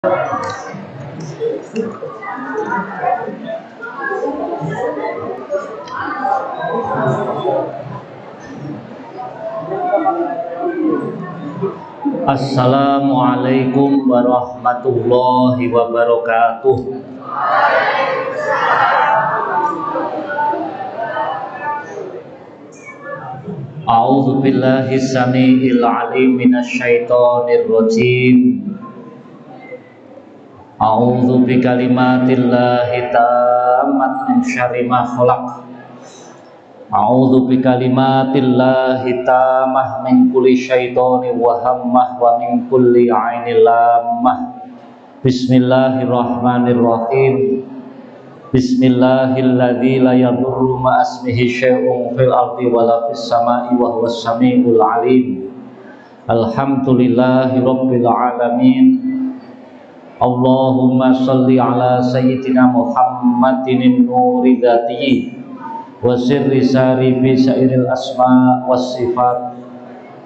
Assalamualaikum warahmatullahi wabarakatuh. A'udzu billahi samiil alim minasyaitonir rajim. A'udzu bikalimatillahi tammat min syarri ma khalaq. A'udzu bikalimatillahi tammah min kulli syaitonin wa hammah wa min kulli ainil lammah. Bismillahirrahmanirrahim. Bismillahilladzi la yadurru ma asmihi syai'un fil ardi wala fis sama'i wa huwas samiul alim. Alhamdulillahi rabbil alamin. Allahumma shalli ala sayyidina Muhammadin nuri dzatihi wa sirri sarifi sairil asma was sifat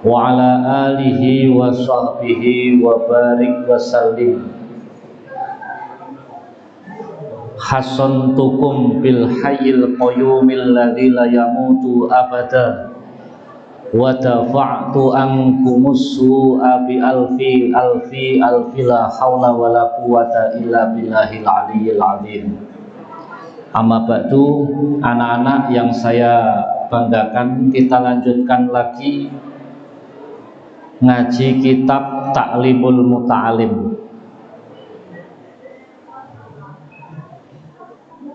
wa ala alihi wa sahbihi wa barik wa sallim. Hasantukum bil hayyil qayyumil ladzi la yamutu abada wa dafa'tu ankumus su'a bi alfi la haula wa la quwata illa billahil aliyyil azim. Amma ba'du, anak-anak yang saya banggakan, kita lanjutkan lagi ngaji kitab Ta'limul Muta'alim.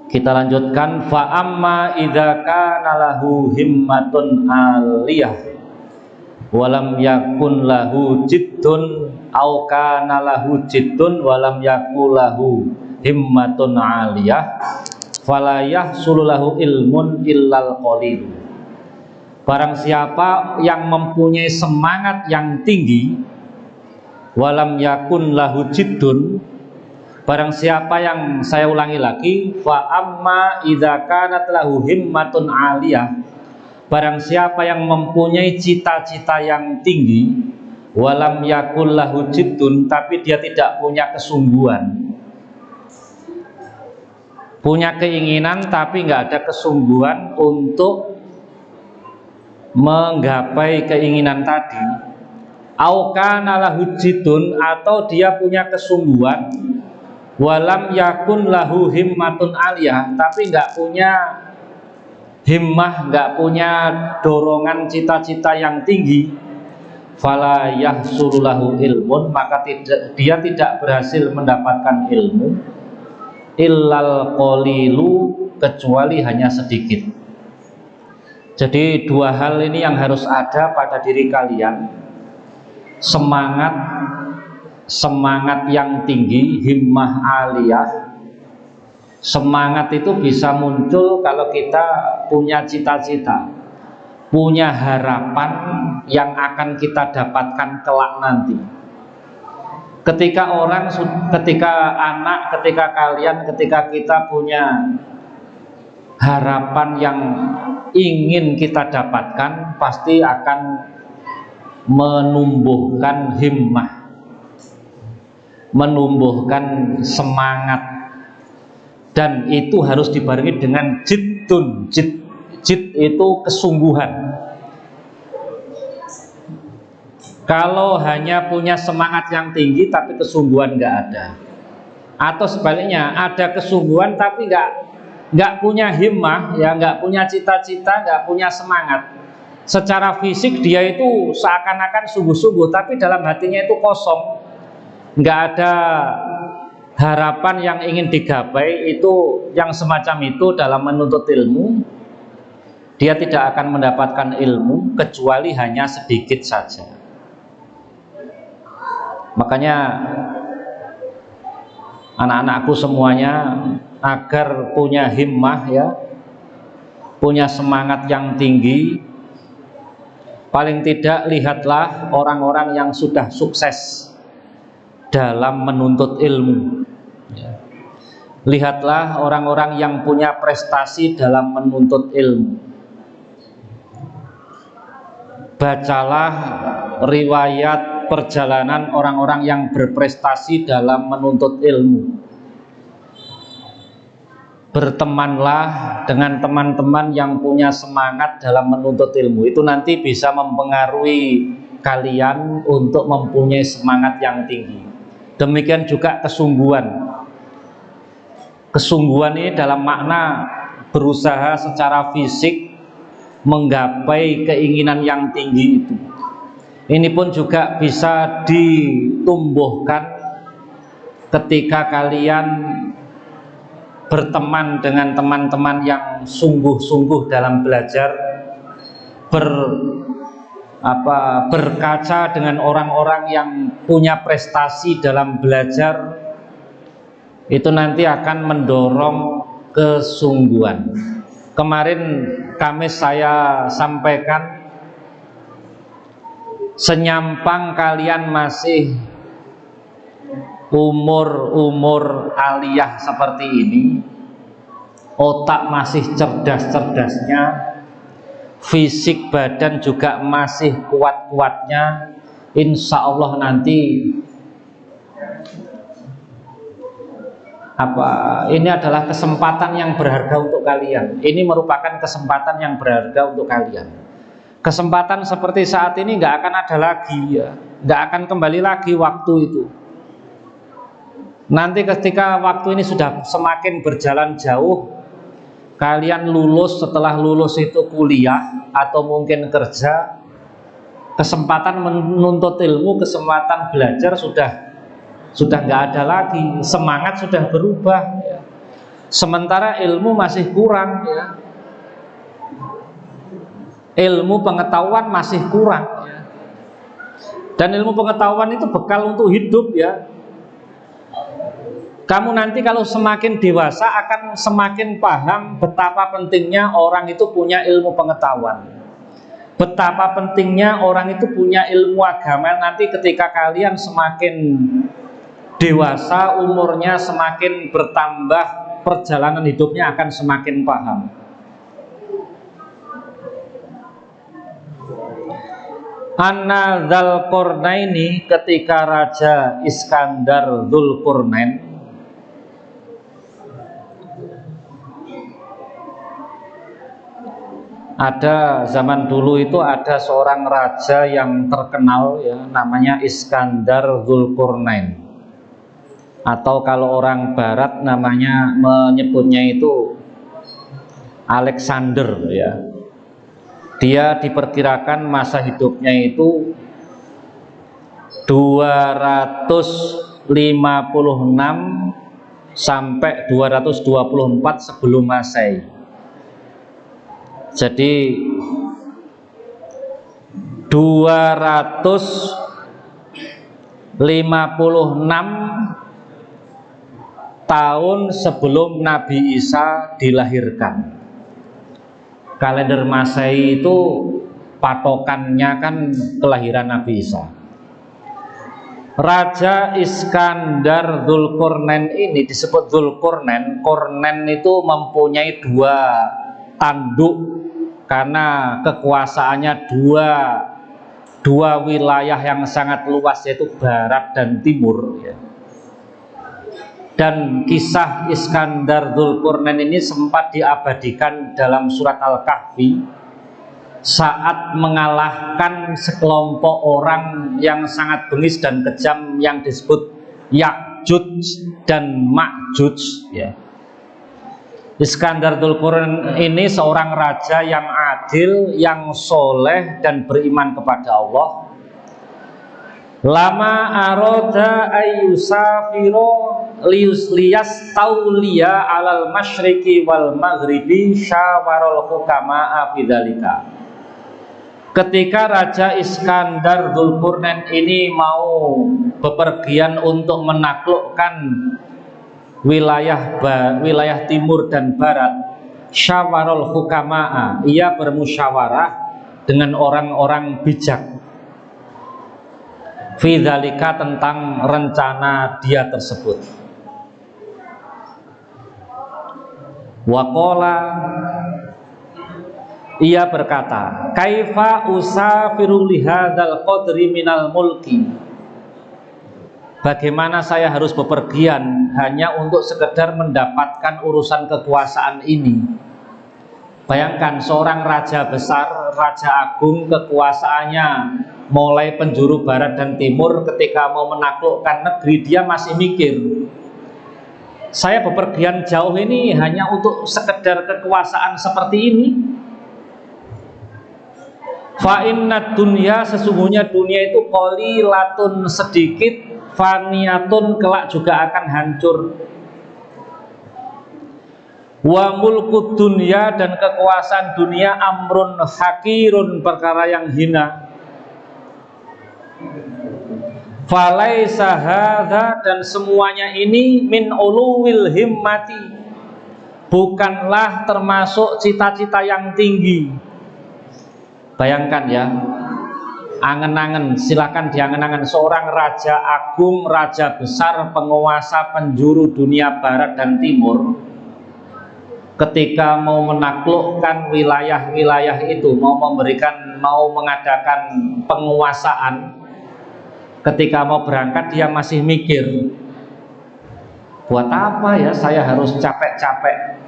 Kita lanjutkan, fa amma idza kana lahu himmatun aliyah walam yakun lahu jiddun au kana lahu jiddun walam yakul lahu himmatun aliyah fala yahsulu lahu ilmun illal qalil. Barang siapa yang mempunyai semangat yang tinggi, walam yakun lahu jiddun, barang siapa yang, saya ulangi lagi, fa amma idza kanat lahu himmatun aliyah, barang siapa yang mempunyai cita-cita yang tinggi, walam yakul lahu jiddun, tapi dia tidak punya kesungguhan, punya keinginan tapi nggak ada kesungguhan untuk menggapai keinginan tadi, au kana lahu jiddun, atau dia punya kesungguhan, walam yakun lahu himmatun aliyah, tapi nggak punya himmah, nggak punya dorongan cita-cita yang tinggi, fala yahsulu lahu ilmun, maka dia tidak berhasil mendapatkan ilmu, illal qalilu, kecuali hanya sedikit. Jadi dua hal ini yang harus ada pada diri kalian: semangat yang tinggi, himmah aliyah. Semangat itu bisa muncul kalau kita punya cita-cita, punya harapan yang akan kita dapatkan kelak nanti. Ketika kalian, ketika kita punya harapan yang ingin kita dapatkan, pasti akan menumbuhkan himmah, menumbuhkan semangat, dan itu harus dibarengi dengan jiddun. Jid itu kesungguhan. Kalau hanya punya semangat yang tinggi tapi kesungguhan nggak ada, atau sebaliknya ada kesungguhan tapi nggak punya himmah, ya nggak punya cita-cita, nggak punya semangat. Secara fisik dia itu seakan-akan sungguh-sungguh, tapi dalam hatinya itu kosong, nggak ada harapan yang ingin digapai. Itu yang semacam itu dalam menuntut ilmu, dia tidak akan mendapatkan ilmu kecuali hanya sedikit saja. Makanya anak-anakku semuanya, agar punya himmah, ya, punya semangat yang tinggi, paling tidak lihatlah orang-orang yang sudah sukses dalam menuntut ilmu, ya. Lihatlah orang-orang yang punya prestasi dalam menuntut ilmu. Bacalah riwayat perjalanan orang-orang yang berprestasi dalam menuntut ilmu. Bertemanlah dengan teman-teman yang punya semangat dalam menuntut ilmu. Itu nanti bisa mempengaruhi kalian untuk mempunyai semangat yang tinggi. Demikian juga kesungguhan. Kesungguhan ini dalam makna berusaha secara fisik menggapai keinginan yang tinggi itu. Ini pun juga bisa ditumbuhkan ketika kalian berteman dengan teman-teman yang sungguh-sungguh dalam belajar, berkaca dengan orang-orang yang punya prestasi dalam belajar, itu nanti akan mendorong kesungguhan. Kemarin Kamis saya sampaikan, senyampang kalian masih umur aliyah seperti ini, otak masih cerdas-cerdasnya, fisik badan juga masih kuat-kuatnya, insya Allah nanti ini adalah kesempatan yang berharga untuk kalian. Ini merupakan kesempatan yang berharga untuk kalian. Kesempatan seperti saat ini nggak akan ada lagi, ya, nggak akan kembali lagi waktu itu. Nanti ketika waktu ini sudah semakin berjalan jauh, kalian lulus, setelah lulus itu kuliah atau mungkin kerja, kesempatan menuntut ilmu, kesempatan belajar sudah nggak ada lagi, semangat sudah berubah, ya. Sementara ilmu masih kurang, ya. Ilmu pengetahuan masih kurang, ya. Dan ilmu pengetahuan itu bekal untuk hidup, ya. Kamu nanti kalau semakin dewasa akan semakin paham betapa pentingnya orang itu punya ilmu pengetahuan, betapa pentingnya orang itu punya ilmu agama. Nanti ketika kalian semakin dewasa, umurnya semakin bertambah, perjalanan hidupnya akan semakin paham. Anna Dzulqarnaini, ketika Raja Iskandar Dzulqarnain ada zaman dulu itu ada seorang raja yang terkenal, ya, namanya Iskandar Dzulqarnain, atau kalau orang barat namanya menyebutnya itu Alexander, ya. Dia diperkirakan masa hidupnya itu 256 sampai 224 sebelum Masehi. Jadi 256 tahun sebelum Nabi Isa dilahirkan. Kalender Masehi itu patokannya kan kelahiran Nabi Isa. Raja Iskandar Dzulqarnain ini disebut Dzulqarnain. Qarnain itu mempunyai dua tanduk karena kekuasaannya dua wilayah yang sangat luas, yaitu barat dan timur, ya. Dan kisah Iskandar Dzulqarnain ini sempat diabadikan dalam surat Al-Kahfi saat mengalahkan sekelompok orang yang sangat bengis dan kejam yang disebut Ya'juj dan Ma'juj, ya. Iskandar Dzulqarnain ini seorang raja yang adil, yang soleh dan beriman kepada Allah. Lama aroda ayyusafiro liyas tauliya alal masyriqi wal maghribi syawarul hukama bidzalika. Ketika Raja Iskandar Dzulqarnain ini mau bepergian untuk menaklukkan wilayah timur dan barat, syawarul hukama'a, ia bermusyawarah dengan orang-orang bijak fidzalika, tentang rencana dia tersebut. Waqala Ia berkata, kaifa usafiru lihadzal qadri minal mulki. Bagaimana saya harus bepergian hanya untuk sekedar mendapatkan urusan kekuasaan ini. Bayangkan seorang raja besar, raja agung, kekuasaannya mulai penjuru barat dan timur. Ketika mau menaklukkan negeri, dia masih mikir, saya bepergian jauh ini hanya untuk sekedar kekuasaan seperti ini. Fa inna dunya, sesungguhnya dunia itu qalilatun, sedikit, faniyatun, kelak juga akan hancur. Wa mulkud dunya, dan kekuasaan dunia, amrun hakirun, perkara yang hina. Falaisa hadza, dan semuanya ini min uluwil himmati, bukanlah termasuk cita-cita yang tinggi. Bayangkan ya, angen-angen, silakan diangen-angen seorang raja agung, raja besar, penguasa penjuru dunia barat dan timur. Ketika mau menaklukkan wilayah-wilayah itu, mau mengadakan penguasaan, ketika mau berangkat dia masih mikir, buat apa ya saya harus capek-capek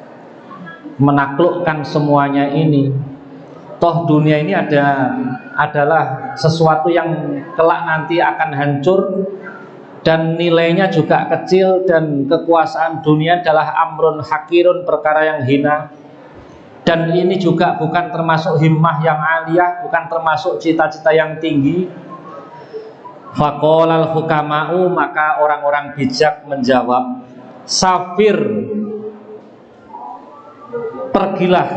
menaklukkan semuanya ini? Toh dunia ini adalah sesuatu yang kelak nanti akan hancur, dan nilainya juga kecil, dan kekuasaan dunia adalah amrun hakirun, perkara yang hina. Dan ini juga bukan termasuk himmah yang aliyah, bukan termasuk cita-cita yang tinggi. Faqolal hukama'u, maka orang-orang bijak menjawab, safir, pergilah,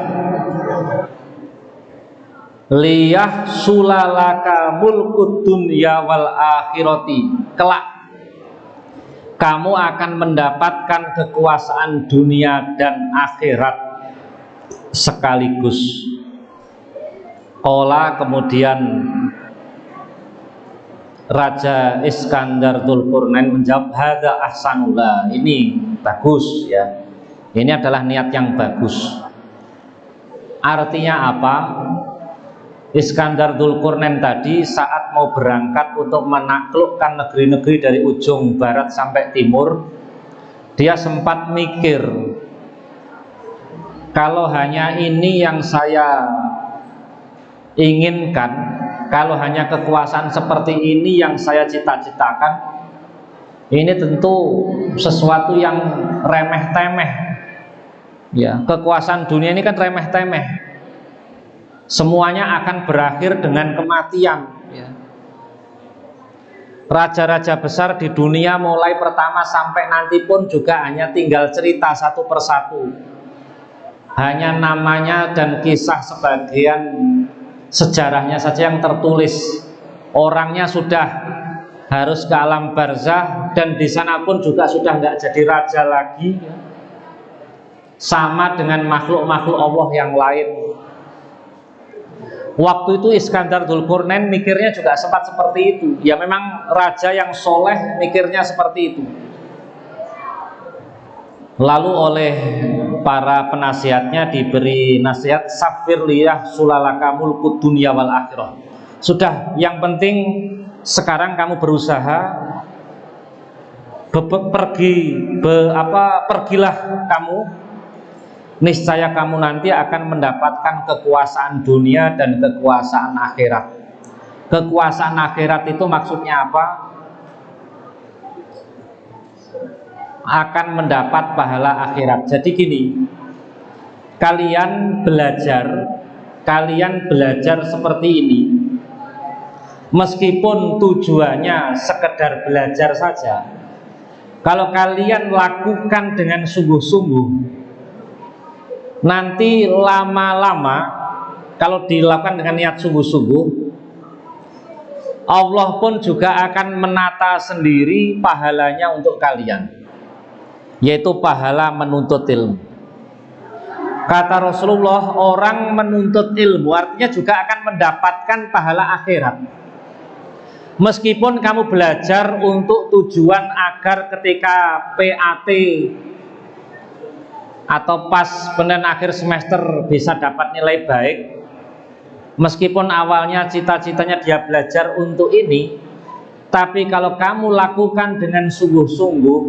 liyah sulalaka mulkud dunya wal akhirati, kelak kamu akan mendapatkan kekuasaan dunia dan akhirat sekaligus. Qala, kemudian Raja Iskandar Dzulqarnain menjawab, hadza ahsanullah, ini bagus ya, ini adalah niat yang bagus. Artinya apa? Iskandar Dzulqarnain tadi saat mau berangkat untuk menaklukkan negeri-negeri dari ujung barat sampai timur, dia sempat mikir, kalau hanya ini yang saya inginkan, kalau hanya kekuasaan seperti ini yang saya cita-citakan, ini tentu sesuatu yang remeh-temeh ya. Kekuasaan dunia ini kan remeh-temeh, semuanya akan berakhir dengan kematian ya. Raja-raja besar di dunia mulai pertama sampai nanti pun juga hanya tinggal cerita satu persatu, hanya namanya dan kisah sebagian sejarahnya saja yang tertulis. Orangnya sudah harus ke alam barzah, dan di sana pun juga sudah nggak jadi raja lagi, sama dengan makhluk-makhluk Allah yang lain. Waktu itu Iskandar Dzulqarnain mikirnya juga sempat seperti itu. Ya memang raja yang soleh mikirnya seperti itu. Lalu oleh para penasihatnya diberi nasihat, safir liyah sulalaka mulkud dunya wal akhirah. Sudah, yang penting sekarang kamu berusaha pergilah kamu, niscaya kamu nanti akan mendapatkan kekuasaan dunia dan kekuasaan akhirat. Kekuasaan akhirat itu maksudnya apa? Akan mendapat pahala akhirat. Jadi gini, kalian belajar seperti ini, meskipun tujuannya sekedar belajar saja, kalau kalian lakukan dengan sungguh-sungguh, nanti lama-lama kalau dilakukan dengan niat sungguh-sungguh, Allah pun juga akan menata sendiri pahalanya untuk kalian, yaitu pahala menuntut ilmu. Kata Rasulullah, orang menuntut ilmu artinya juga akan mendapatkan pahala akhirat. Meskipun kamu belajar untuk tujuan agar ketika PAT atau pas penilaian akhir semester bisa dapat nilai baik, Meskipun awalnya cita-citanya dia belajar untuk ini, tapi kalau kamu lakukan dengan sungguh-sungguh,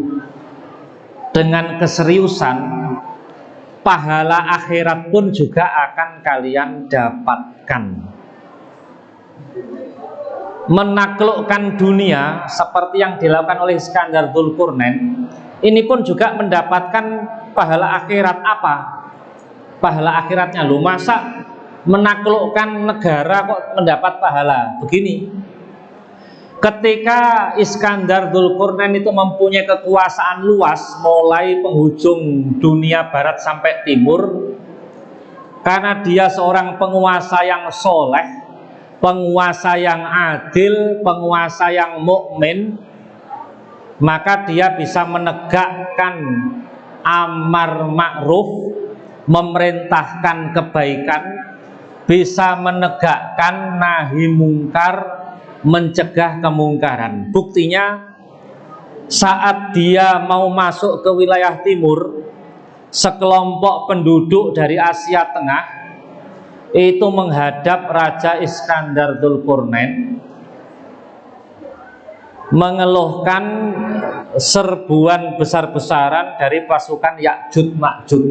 dengan keseriusan, pahala akhirat pun juga akan kalian dapatkan. Menaklukkan dunia seperti yang dilakukan oleh Iskandar Dzulqarnain, ini pun juga mendapatkan pahala akhirat. Apa pahala akhiratnya? Lu masa menaklukkan negara kok mendapat pahala begini? Ketika Iskandar Dzulqarnain itu mempunyai kekuasaan luas, mulai penghujung dunia barat sampai timur, karena dia seorang penguasa yang soleh, penguasa yang adil, penguasa yang mukmin, maka dia bisa menegakkan amar ma'ruf, memerintahkan kebaikan, bisa menegakkan nahi mungkar, mencegah kemungkaran. Buktinya saat dia mau masuk ke wilayah timur, sekelompok penduduk dari Asia Tengah itu menghadap Raja Iskandar Dzulqarnain, mengeluhkan serbuan besar-besaran dari pasukan Ya'juj Ma'juj,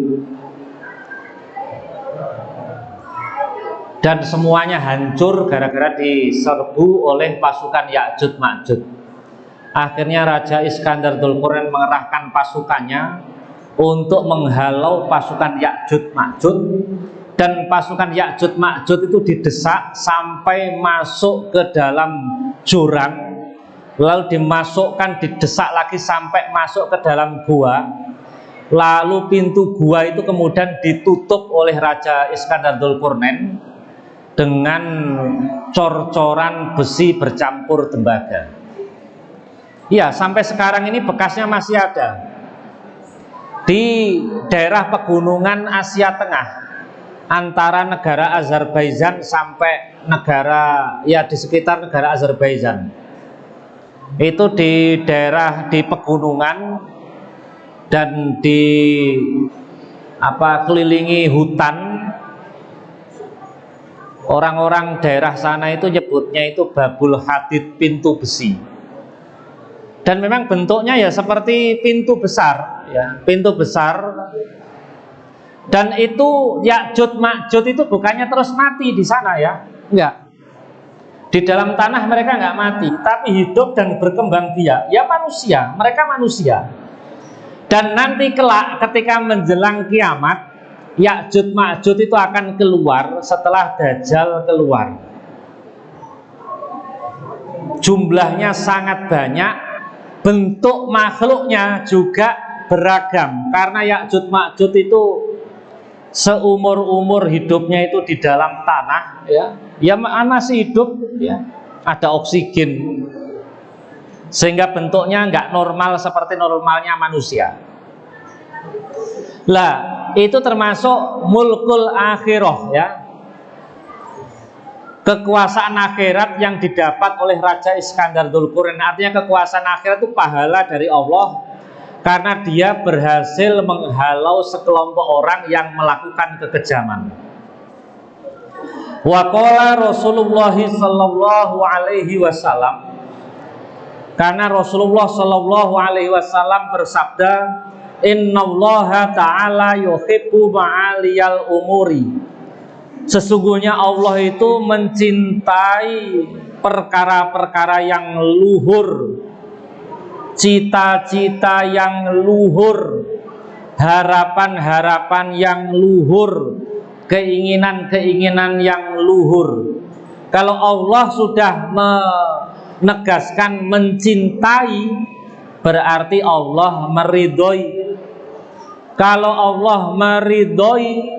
dan semuanya hancur gara-gara diserbu oleh pasukan Ya'juj Ma'juj. Akhirnya Raja Iskandar Dzulqarnain mengerahkan pasukannya untuk menghalau pasukan Ya'juj Ma'juj, dan pasukan Ya'juj Ma'juj itu didesak sampai masuk ke dalam jurang, lalu dimasukkan, didesak lagi sampai masuk ke dalam gua, lalu pintu gua itu kemudian ditutup oleh Raja Iskandar Dzulqarnain dengan cor-coran besi bercampur tembaga. Ya, sampai sekarang ini bekasnya masih ada di daerah pegunungan Asia Tengah, antara negara Azerbaijan sampai negara, ya di sekitar negara Azerbaijan. Itu di daerah di pegunungan dan di kelilingi hutan. Orang-orang daerah sana itu nyebutnya itu Babul Hadid, pintu besi. Dan memang bentuknya ya seperti pintu besar, ya, pintu besar. Dan itu Ya'juj Ma'juj itu bukannya terus mati di sana, ya, enggak. Di dalam tanah mereka enggak mati, tapi hidup dan berkembang biak. Ya manusia, mereka manusia. Dan nanti kelak ketika menjelang kiamat, Ya'juj Ma'juj itu akan keluar setelah Dajjal keluar. Jumlahnya sangat banyak, bentuk makhluknya juga beragam, karena Ya'juj Ma'juj itu seumur-umur hidupnya itu di dalam tanah, ya masih hidup, ya, ada oksigen, sehingga bentuknya nggak normal seperti normalnya manusia. Lah, itu termasuk mulkul akhirah, ya, kekuasaan akhirat yang didapat oleh Raja Iskandar Dzulqarnain. Artinya kekuasaan akhirat itu pahala dari Allah, karena dia berhasil menghalau sekelompok orang yang melakukan kekejaman. Wa qala Rasulullah sallallahu alaihi wasallam, karena Rasulullah sallallahu alaihi wasallam bersabda, innallaha ta'ala yuhibbu ma'aliyal umuri, sesungguhnya Allah itu mencintai perkara-perkara yang luhur, cita-cita yang luhur, harapan-harapan yang luhur, keinginan-keinginan yang luhur. Kalau Allah sudah menegaskan mencintai, berarti Allah meridhoi. Kalau Allah meridhoi,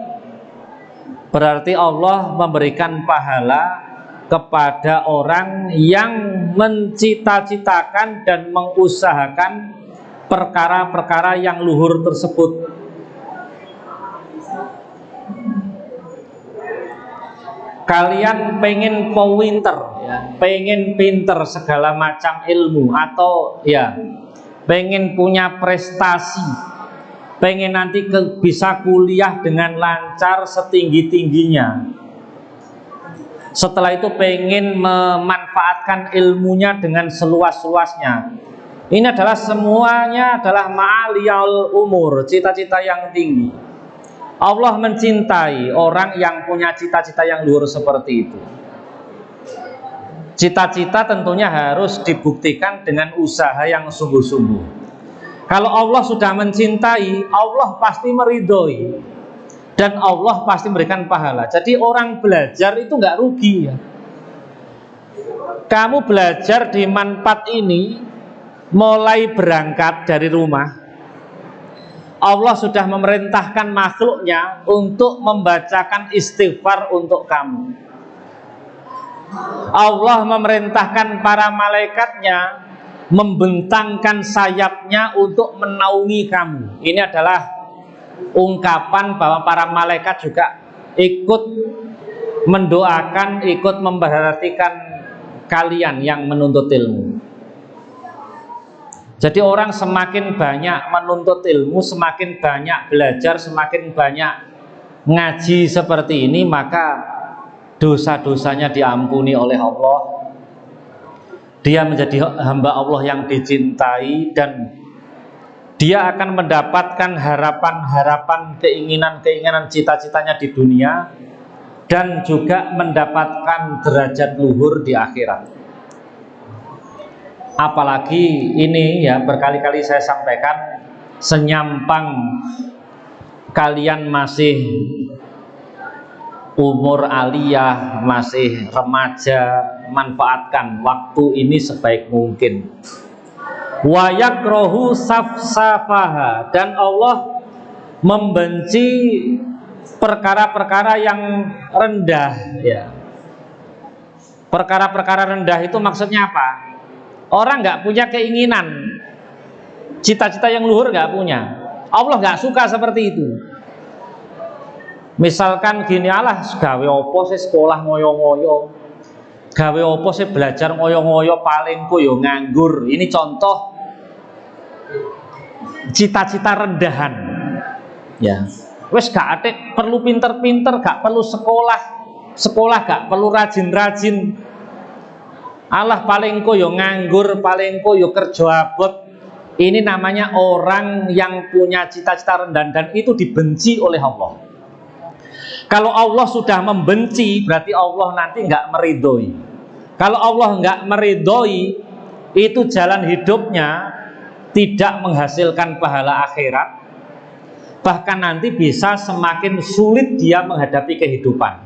berarti Allah memberikan pahala kepada orang yang mencita-citakan dan mengusahakan perkara-perkara yang luhur tersebut. Kalian pengen pinter, ya, pengen pinter segala macam ilmu, atau ya pengen punya prestasi, pengen nanti bisa kuliah dengan lancar setinggi-tingginya, setelah itu pengen memanfaatkan ilmunya dengan seluas-luasnya. Ini adalah semuanya adalah ma'aliyal umur, cita-cita yang tinggi. Allah mencintai orang yang punya cita-cita yang luhur seperti itu. Cita-cita tentunya harus dibuktikan dengan usaha yang sungguh-sungguh. Kalau Allah sudah mencintai, Allah pasti meridhoi, dan Allah pasti memberikan pahala. Jadi orang belajar itu nggak rugi ya. Kamu belajar di Manfaat ini, mulai berangkat dari rumah, Allah sudah memerintahkan makhluknya untuk membacakan istighfar untuk kamu. Allah memerintahkan para malaikatnya membentangkan sayapnya untuk menaungi kamu. Ini adalah ungkapan bahwa para malaikat juga ikut mendoakan, ikut memperhatikan kalian yang menuntut ilmu. Jadi orang semakin banyak menuntut ilmu, semakin banyak belajar, semakin banyak ngaji seperti ini, maka dosa-dosanya diampuni oleh Allah. Dia menjadi hamba Allah yang dicintai, dan dia akan mendapatkan harapan-harapan, keinginan-keinginan, cita-citanya di dunia, dan juga mendapatkan derajat luhur di akhirat. Apalagi ini ya, berkali-kali saya sampaikan, senyampang kalian masih umur aliyah, masih remaja, manfaatkan waktu ini sebaik mungkin. Wa yakrohu safsafaha, dan Allah membenci perkara-perkara yang rendah ya. Perkara-perkara rendah itu maksudnya apa? Orang nggak punya keinginan, cita-cita yang luhur nggak punya. Allah nggak suka seperti itu. Misalkan gini, alah gawe opo sih sekolah ngoyo-ngoyo, gawe opo sih belajar ngoyo-ngoyo, paling ku yo nganggur. Ini contoh cita-cita rendahan ya. Wes gak ada perlu pinter-pinter, gak perlu sekolah gak perlu rajin-rajin, alah paling ku yo nganggur, paling ku yo kerja abot. Ini namanya orang yang punya cita-cita rendahan, dan itu dibenci oleh Allah. Kalau Allah sudah membenci, berarti Allah nanti nggak meridhoi. Kalau Allah nggak meridhoi, itu jalan hidupnya tidak menghasilkan pahala akhirat, bahkan nanti bisa semakin sulit dia menghadapi kehidupan.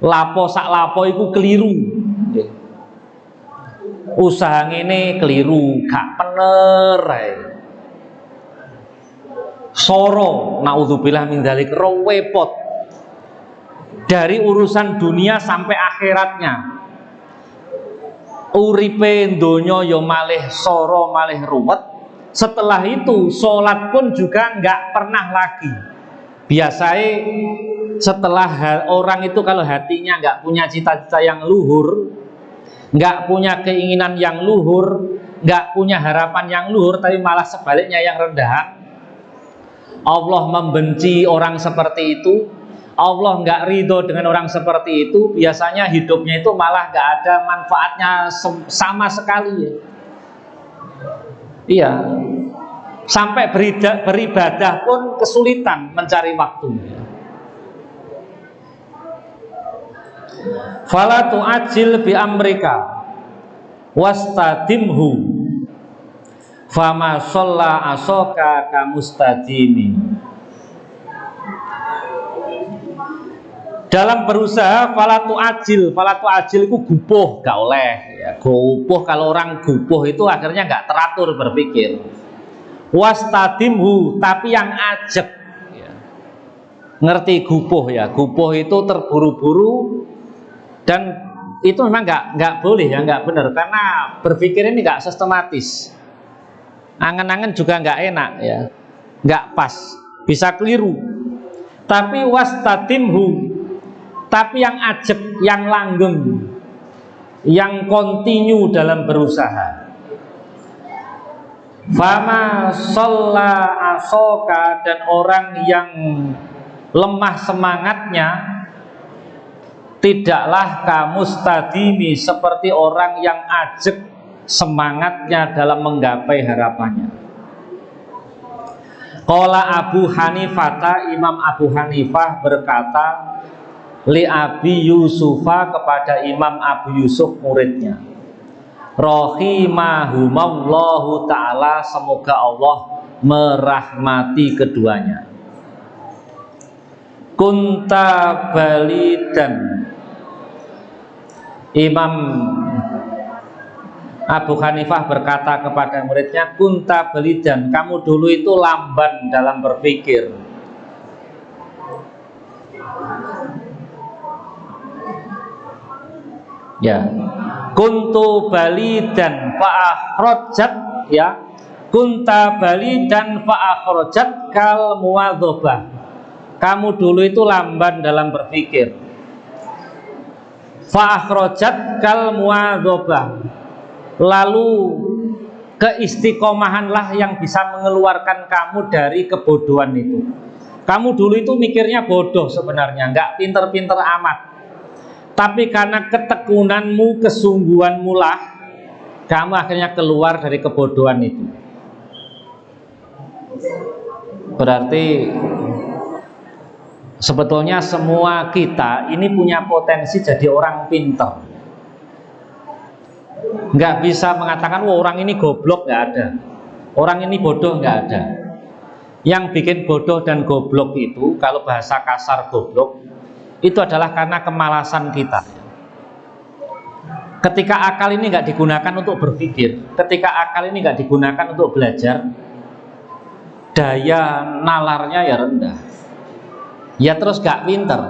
Lapo sak lapo itu keliru, usaha ini keliru, gak bener. Soro, naudzubillah min dzalik, repot dari urusan dunia sampai akhiratnya. Uripe donya yo malih soro, malih ruwet. Setelah itu sholat pun juga nggak pernah lagi. Biasanya setelah orang itu kalau hatinya nggak punya cita-cita yang luhur, nggak punya keinginan yang luhur, nggak punya harapan yang luhur, tapi malah sebaliknya yang rendahan, Allah membenci orang seperti itu. Allah nggak ridho dengan orang seperti itu. Biasanya hidupnya itu malah nggak ada manfaatnya sama sekali ya. Iya, sampai beribadah pun kesulitan mencari waktu. Fala tu'ajil bi amrika wastadimhu fama sholla asoka kamustadimi. Dalam berusaha, falatu ajil itu gupuh, gak oleh ya. Gupuh, kalau orang gupuh itu akhirnya gak teratur berpikir. Wastadimhu, tapi yang ajek ya. Ngerti gupuh ya, gupuh itu terburu-buru, dan itu memang gak boleh ya, gak benar, karena berpikir ini gak sistematis. Angen-angen juga gak enak ya, gak pas, bisa keliru. Tapi wastadimhu, tapi yang ajek, yang langgeng, yang kontinu dalam berusaha. Fama sholla asoka, dan orang yang lemah semangatnya, tidaklah kamu stadimi seperti orang yang ajek semangatnya dalam menggapai harapannya. Qala Abu Hanifah, Imam Abu Hanifah berkata li Abi Yusufa kepada Imam Abu Yusuf muridnya, rahimahumallahu ta'ala, semoga Allah merahmati keduanya. Kunta balidan, Imam Abu Hanifah berkata kepada muridnya, kunta balidan, kamu dulu itu lamban dalam berpikir. Ya, kuntu balidan fa'akhrajat, ya, kunta balidan fa'akhrajat kal muwadzabah. Kamu dulu itu lamban dalam berpikir. Fa'akhrajat kal muwadzabah, lalu keistiqomahanlah yang bisa mengeluarkan kamu dari kebodohan itu. Kamu dulu itu mikirnya bodoh sebenarnya, nggak pinter-pinter amat, tapi karena ketekunanmu, kesungguhanmu lah kamu akhirnya keluar dari kebodohan itu. Berarti sebetulnya semua kita ini punya potensi jadi orang pinter. Nggak bisa mengatakan wah, orang ini goblok, nggak ada. Orang ini bodoh, nggak ada. Yang bikin bodoh dan goblok itu, kalau bahasa kasar goblok, itu adalah karena kemalasan kita. Ketika akal ini nggak digunakan untuk berpikir, ketika akal ini nggak digunakan untuk belajar, daya nalarnya ya rendah, ya terus nggak pinter.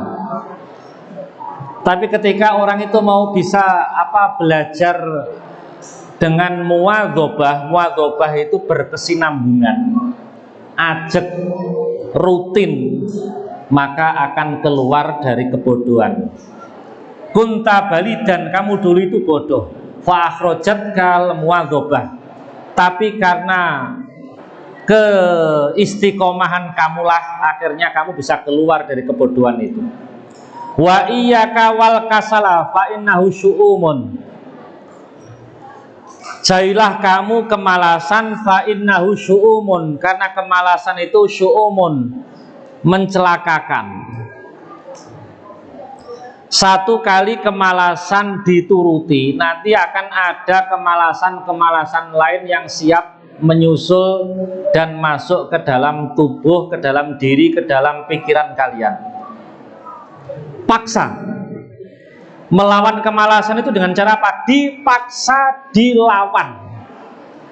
Tapi ketika orang itu mau bisa belajar dengan muwadzabah, muwadzabah itu berkesinambungan, ajak, rutin, maka akan keluar dari kebodohan. Kunta balidan, kamu dulu itu bodoh, fa akhrajat kal muwadzabah, tapi karena keistiqomahan kamulah akhirnya kamu bisa keluar dari kebodohan itu. Wa iyyaka wal kasala fa innahu syu'umun, jauhilah kamu kemalasan, fa innahu syu'umun, karena kemalasan itu syu'umun, mencelakakan. Satu kali kemalasan dituruti, nanti akan ada kemalasan-kemalasan lain yang siap menyusul dan masuk ke dalam tubuh, ke dalam diri, ke dalam pikiran kalian. Paksa melawan kemalasan itu dengan cara apa? Dipaksa dilawan,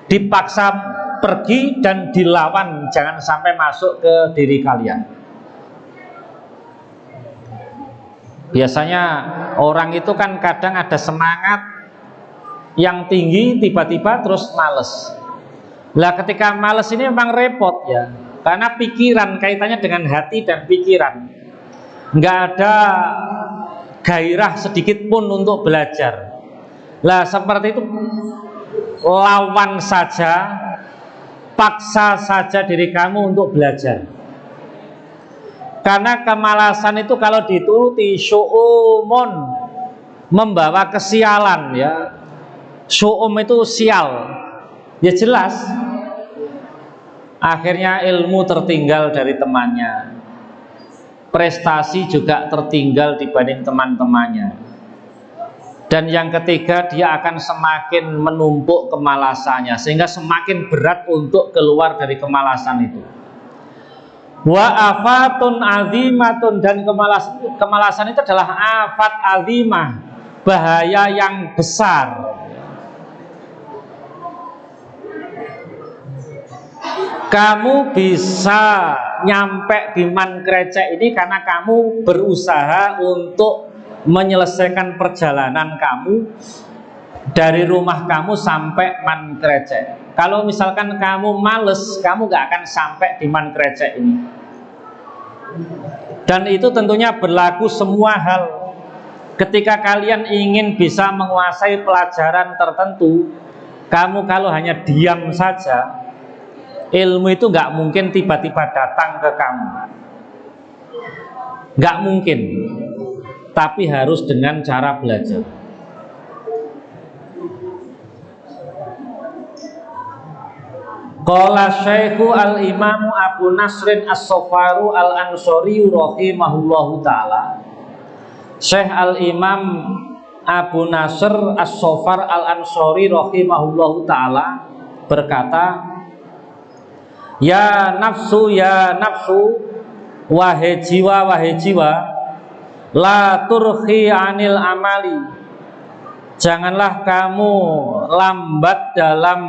dipaksa pergi dan dilawan, jangan sampai masuk ke diri kalian. Biasanya orang itu kan kadang ada semangat yang tinggi, tiba-tiba terus males. Lah ketika males ini memang repot ya, karena pikiran, kaitannya dengan hati dan pikiran, nggak ada gairah sedikit pun untuk belajar. Lah seperti itu, lawan saja, paksa saja diri kamu untuk belajar. Karena kemalasan itu kalau dituruti syu'umun, membawa kesialan ya. Syu'um itu sial, ya jelas. Akhirnya ilmu tertinggal dari temannya, prestasi juga tertinggal dibanding teman-temannya. Dan yang ketiga, dia akan semakin menumpuk kemalasannya, sehingga semakin berat untuk keluar dari kemalasan itu. Wa afatun azimatun, dan kemalasan itu adalah afat azimah, bahaya yang besar. Kamu bisa nyampe di Man Krecek ini karena kamu berusaha untuk menyelesaikan perjalanan kamu dari rumah kamu sampai Man Krecek. Kalau misalkan kamu males, kamu gak akan sampai di Man Krecek ini. Dan itu tentunya berlaku semua hal. Ketika kalian ingin bisa menguasai pelajaran tertentu, kamu kalau hanya diam saja, ilmu itu gak mungkin tiba-tiba datang ke kamu. Gak mungkin. tapi harus dengan cara belajar. Qala Syekhu al-Imamu Abu Nasrin As-Sofaru al-Ansori rahimahullahu ta'ala. Syekh al-Imam Abu Nasr As-Sofar al-Ansori rahimahullahu ta'ala berkata, ya nafsu, wahai jiwa, la turhi anil amali, janganlah kamu lambat dalam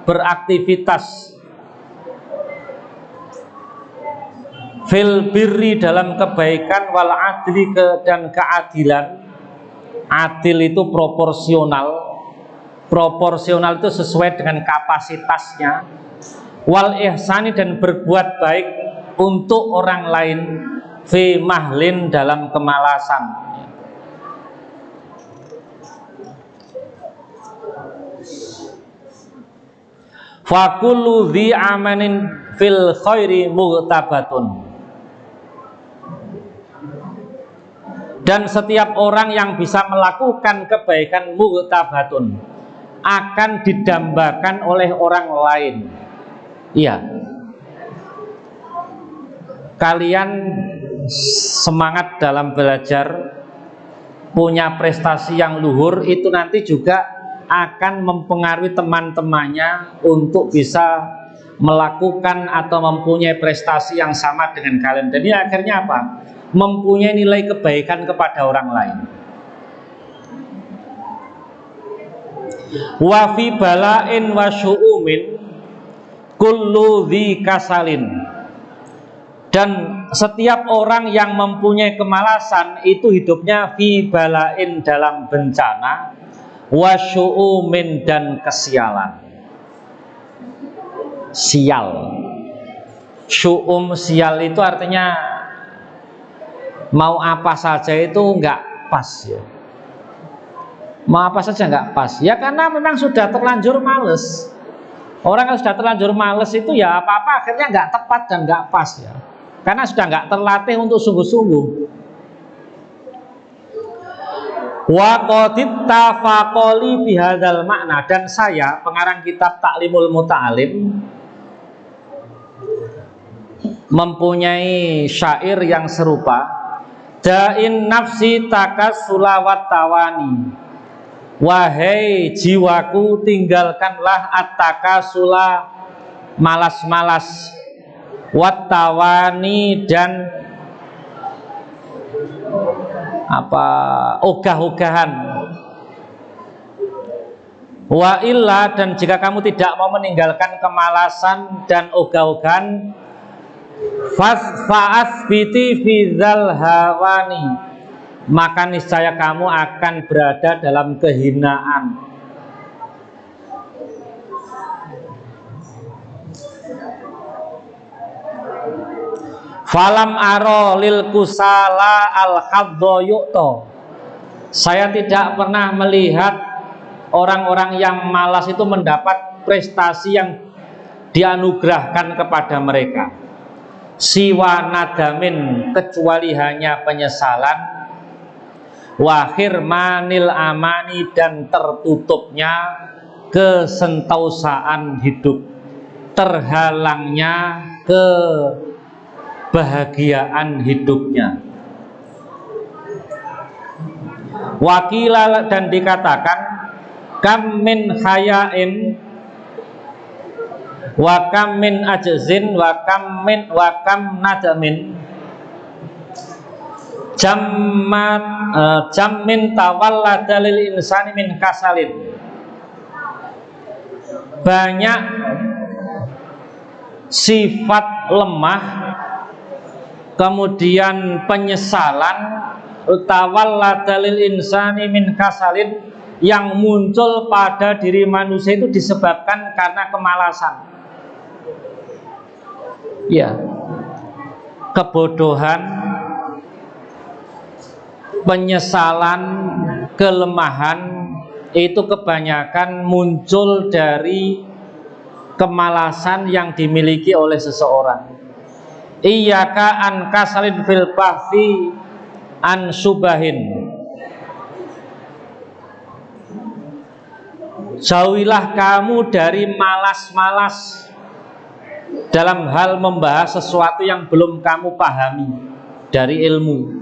beraktivitas, fil birri dalam kebaikan, wal adli dan keadilan. Adil itu proporsional. Proporsional itu sesuai dengan kapasitasnya. Wal ihsani dan berbuat baik untuk orang lain, fi mahlin dalam kemalasan. Fa kullu dzi amanin fil khairi mughtabatun. Dan setiap orang yang bisa melakukan kebaikan mughtabatun akan didambakan oleh orang lain. Iya. Kalian semangat dalam belajar, punya prestasi yang luhur, itu nanti juga akan mempengaruhi teman-temannya untuk bisa melakukan atau mempunyai prestasi yang sama dengan kalian. Jadi akhirnya apa? Mempunyai nilai kebaikan kepada orang lain. Wa fi bala'in wa syu'umin kullu dzi kasalin. Dan setiap orang yang mempunyai kemalasan itu hidupnya fi bala'in dalam bencana, wa syu'umin dan kesialan. Sial. Syu'um, sial itu artinya mau apa saja itu enggak pas ya. Mau apa saja enggak pas. Ya karena memang sudah terlanjur males. Orang yang sudah terlanjur males itu ya apa-apa akhirnya enggak tepat dan enggak pas ya. Karena sudah enggak terlatih untuk sungguh-sungguh. Wa qadit tafaqali bihadzal makna, dan saya pengarang kitab Ta'limul Muta'alim mempunyai syair yang serupa. Da'in nafsi takasula wat tawani, wahai jiwaku tinggalkanlah at-takasula, malas-malas, wat tawani dan ogah-ogahan. Wa illa, dan jika kamu tidak mau meninggalkan kemalasan dan ogah-ogahan, fa'asbiti fidzal hawani, maka niscaya kamu akan berada dalam kehinaan. Falam aro lil kusala al khaddo yu'to, saya tidak pernah melihat orang-orang yang malas itu mendapat prestasi yang dianugerahkan kepada mereka. Siwa nadamin, kecuali hanya penyesalan, wakhir manil amani, dan tertutupnya kesentausaan hidup, terhalangnya kebahagiaan hidupnya. Wakila, dan dikatakan, kam min hayain wa kam min ajzin wa kam nadamin jammin tawallada lil insani min kasalin. Banyak sifat lemah, kemudian penyesalan, tawallada lil insani min kasalin, yang muncul pada diri manusia itu disebabkan karena kemalasan. Ya, kebodohan, penyesalan, kelemahan itu kebanyakan muncul dari kemalasan yang dimiliki oleh seseorang. Iyyaka an kasalin fil bahfi an subahin, jauhilah kamu dari malas-malas dalam hal membahas sesuatu yang belum kamu pahami dari ilmu.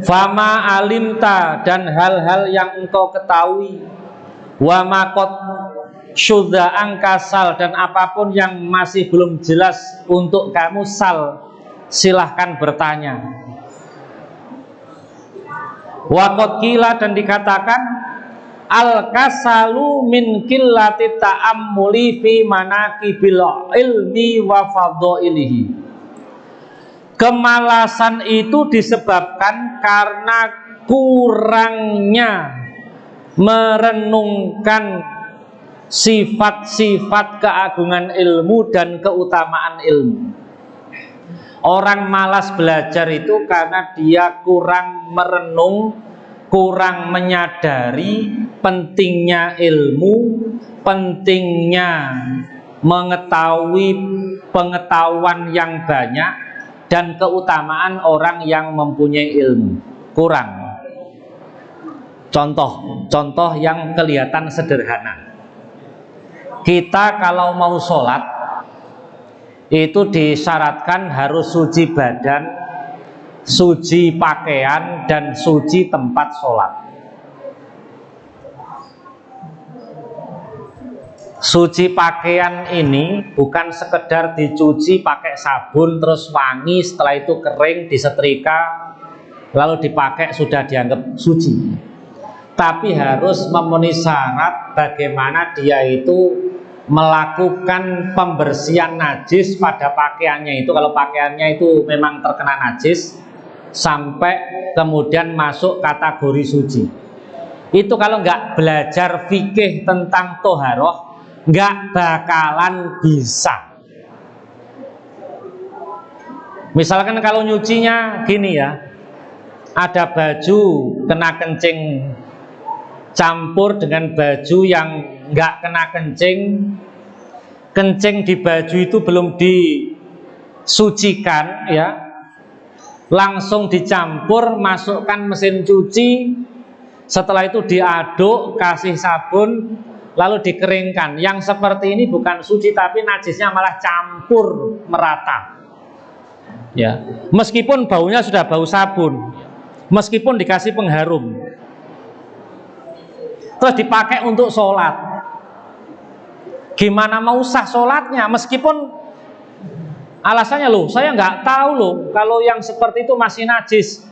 Fama alimta, dan hal-hal yang engkau ketahui, wa makot syudha angkasal, dan apapun yang masih belum jelas untuk kamu sal, silahkan bertanya. Waqad qila, dan dikatakan al kasalu min qillati ta'ammuli fi manaqibil ilmi wa fadhailihi. Kemalasan itu disebabkan karena kurangnya merenungkan sifat-sifat keagungan ilmu dan keutamaan ilmu. Orang malas belajar itu karena dia kurang merenung, kurang menyadari pentingnya ilmu, pentingnya mengetahui pengetahuan yang banyak, dan keutamaan orang yang mempunyai ilmu. Kurang. Contoh yang kelihatan sederhana. Kita kalau mau sholat itu disyaratkan harus suci badan, suci pakaian, dan suci tempat sholat. Suci pakaian ini bukan sekedar dicuci pakai sabun terus wangi, setelah itu kering disetrika lalu dipakai sudah dianggap suci. Tapi harus memenuhi syarat bagaimana dia itu melakukan pembersihan najis pada pakaiannya itu. Kalau pakaiannya itu memang terkena najis sampai kemudian masuk kategori suci. Itu kalau nggak belajar fikih tentang toharoh nggak bakalan bisa. Misalkan kalau nyucinya gini ya, ada baju kena kencing campur dengan baju yang nggak kena kencing, kencing di baju itu belum disucikan ya, langsung dicampur, masukkan mesin cuci, setelah itu diaduk, kasih sabun, lalu dikeringkan. Yang seperti ini bukan suci, tapi najisnya malah campur merata. Ya, meskipun baunya sudah bau sabun, meskipun dikasih pengharum, terus dipakai untuk sholat. Gimana mau sah sholatnya? Meskipun alasannya loh, saya nggak tahu loh kalau yang seperti itu masih najis.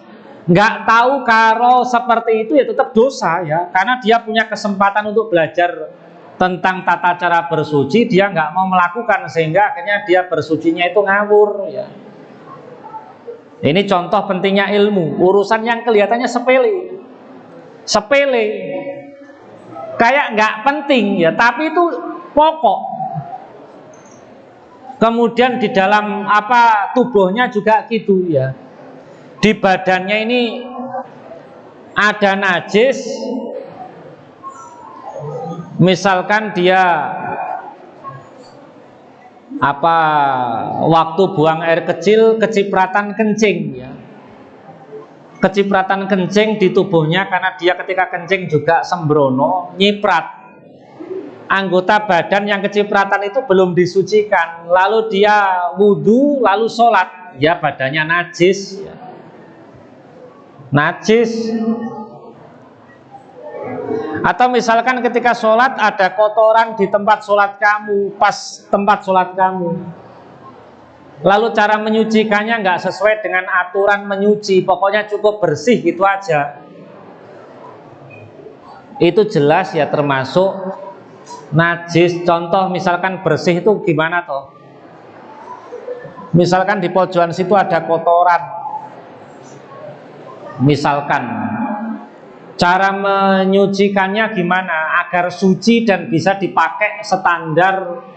Nggak tahu kalau seperti itu ya tetap dosa ya, karena dia punya kesempatan untuk belajar tentang tata cara bersuci, dia nggak mau melakukan sehingga akhirnya dia bersucinya itu ngawur ya. Ini contoh pentingnya ilmu, urusan yang kelihatannya sepele, kayak nggak penting ya, tapi itu pokok. Kemudian di dalam tubuhnya juga gitu ya. Di badannya ini ada najis, misalkan dia waktu buang air kecil kecipratan kencing ya, kecipratan kencing di tubuhnya karena dia ketika kencing juga sembrono nyiprat anggota badan yang kecipratan itu belum disucikan, lalu dia wudhu lalu sholat ya, badannya najis ya. Najis. Atau misalkan ketika sholat ada kotoran di tempat sholat kamu, pas tempat sholat kamu, lalu cara menyucikannya nggak sesuai dengan aturan menyuci, pokoknya cukup bersih gitu aja, itu jelas ya termasuk najis. Contoh misalkan bersih itu gimana toh? Misalkan di pojokan situ ada kotoran, misalkan cara menyucikannya gimana agar suci dan bisa dipakai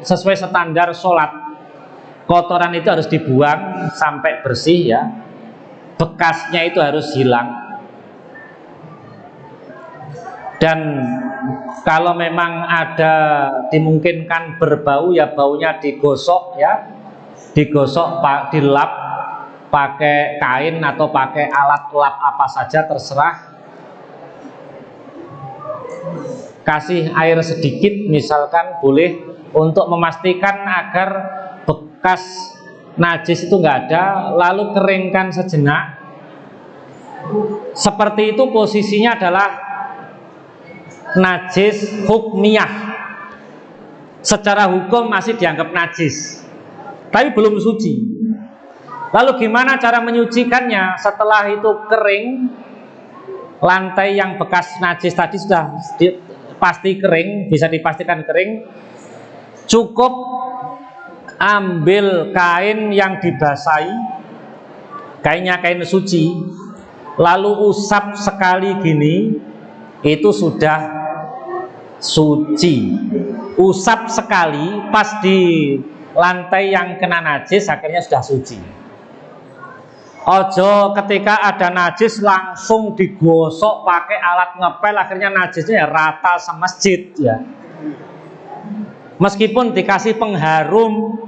sesuai standar sholat. Kotoran itu harus dibuang sampai bersih ya, bekasnya itu harus hilang. Dan kalau memang ada dimungkinkan berbau ya baunya digosok ya, digosok, dilap pakai kain atau pakai alat lap apa saja terserah, kasih air sedikit misalkan boleh, untuk memastikan agar bekas najis itu nggak ada, lalu keringkan sejenak. Seperti itu posisinya adalah najis hukmiyah, secara hukum masih dianggap najis tapi belum suci. Lalu gimana cara menyucikannya? Setelah itu kering, lantai yang bekas najis tadi sudah pasti kering, bisa dipastikan kering, cukup ambil kain yang dibasahi, kainnya kain suci, lalu usap sekali gini, itu sudah suci. Usap sekali pas di lantai yang kena najis, akhirnya sudah suci. Ojo ketika ada najis langsung digosok pakai alat ngepel, akhirnya najisnya ya rata semasjid ya. Meskipun dikasih pengharum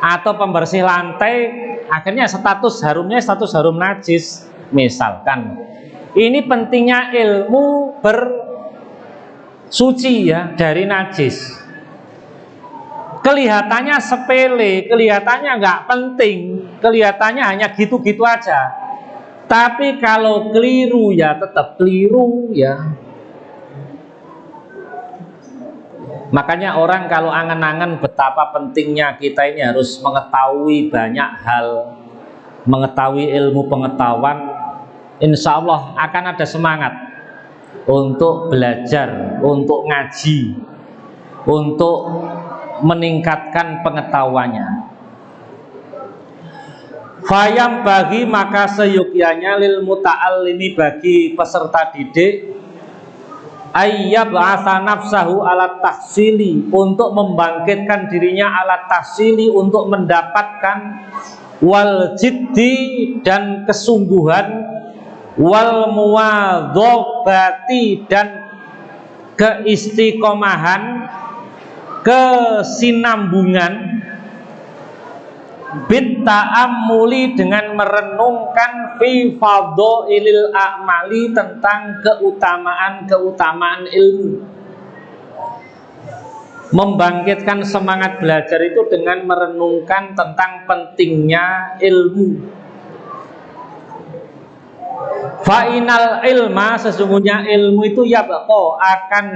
atau pembersih lantai, akhirnya status harumnya status harum najis misalkan. Ini pentingnya ilmu bersuci ya dari najis. Kelihatannya sepele, kelihatannya nggak penting, kelihatannya hanya gitu-gitu aja. Tapi kalau keliru ya tetap keliru ya. Makanya orang kalau angan-angan betapa pentingnya kita ini harus mengetahui banyak hal, mengetahui ilmu pengetahuan, insya Allah akan ada semangat untuk belajar, untuk ngaji, untuk meningkatkan pengetahuannya. Fayam bagi maka seyogyanya lil muta'allimi bagi peserta didik ayyab asa nafsahu alat tahsili, untuk membangkitkan dirinya alat tahsili, untuk mendapatkan wal jiddi dan kesungguhan, wal muwadhabati dan keistiqomahan, kesinambungan, bitta'ammuli dengan merenungkan fi fadhailil a'mali tentang keutamaan ilmu. Membangkitkan semangat belajar itu dengan merenungkan tentang pentingnya ilmu. Fa'inal ilma, sesungguhnya ilmu itu yabqa akan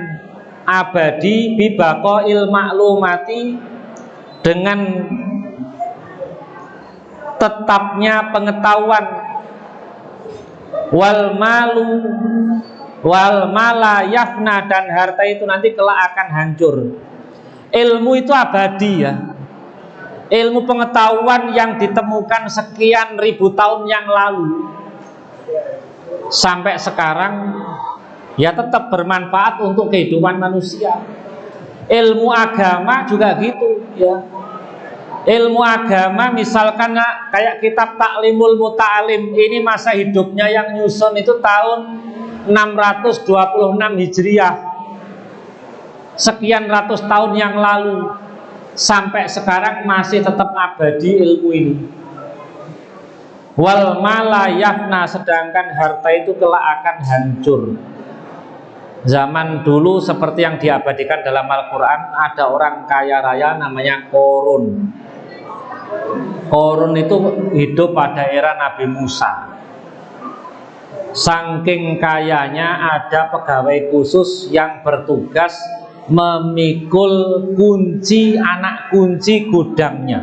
abadi, bibaqo ilmaklumati dengan tetapnya pengetahuan, wal malu wal mala yafna, dan harta itu nanti kelak akan hancur. Ilmu itu abadi ya. Ilmu pengetahuan yang ditemukan sekian ribu tahun yang lalu sampai sekarang ya tetap bermanfaat untuk kehidupan manusia. Ilmu agama juga gitu ya. Ilmu agama misalkan kayak kitab Ta'limul Muta'alim, ini masa hidupnya yang nyusun itu tahun 626 Hijriah, sekian ratus tahun yang lalu, sampai sekarang masih tetap abadi ilmu ini. Wal malayafna, sedangkan harta itu kelak akan hancur. Zaman dulu seperti yang diabadikan dalam Al-Quran, ada orang kaya raya namanya Qorun. Qorun itu hidup pada era Nabi Musa. Saking kayanya ada pegawai khusus yang bertugas memikul kunci, anak kunci gudangnya.